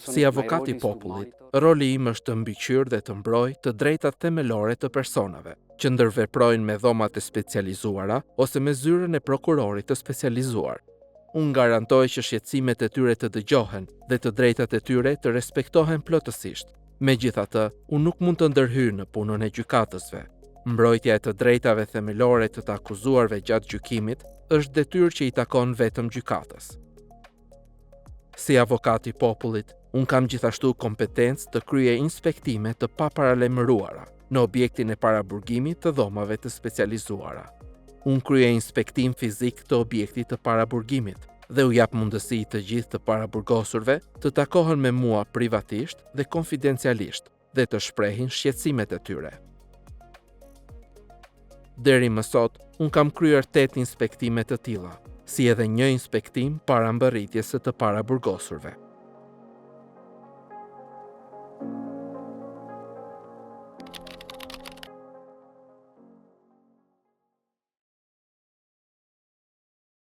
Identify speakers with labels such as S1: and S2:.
S1: Si avokat i popullit, roli im është të mbikëqyr dhe të mbroj të drejtat themelore të personave, që ndërveprojnë me dhomat e specializuara ose me zyrën e prokurorit të specializuar. Unë garantoj që shqetësimet e tyre të dëgjohen dhe të drejtat e tyre të respektohen plotësisht. Megjithatë, unë nuk mund të ndërhyj në punën e gjykatësve. Mbrojtja e të drejtave themelore të të akuzuarve gjatë gjykimit është detyrë që i takon vetëm gjykatës. Si avokat i popullit, unë kam gjithashtu kompetencë të kryej inspektime të paparalajmëruara në objektin e paraburgimit të dhomave të specializuara. Unë kryej inspektim fizik të objektit të paraburgimit dhe u jap mundësi të gjithë të paraburgosurve të takohen me mua privatisht dhe konfidencialisht dhe të shprehin shqetësimet e tyre. Deri më sot, unë kam kryer 8 inspektime të tilla, si edhe një inspektim para mbërritjes së të paraburgosurve.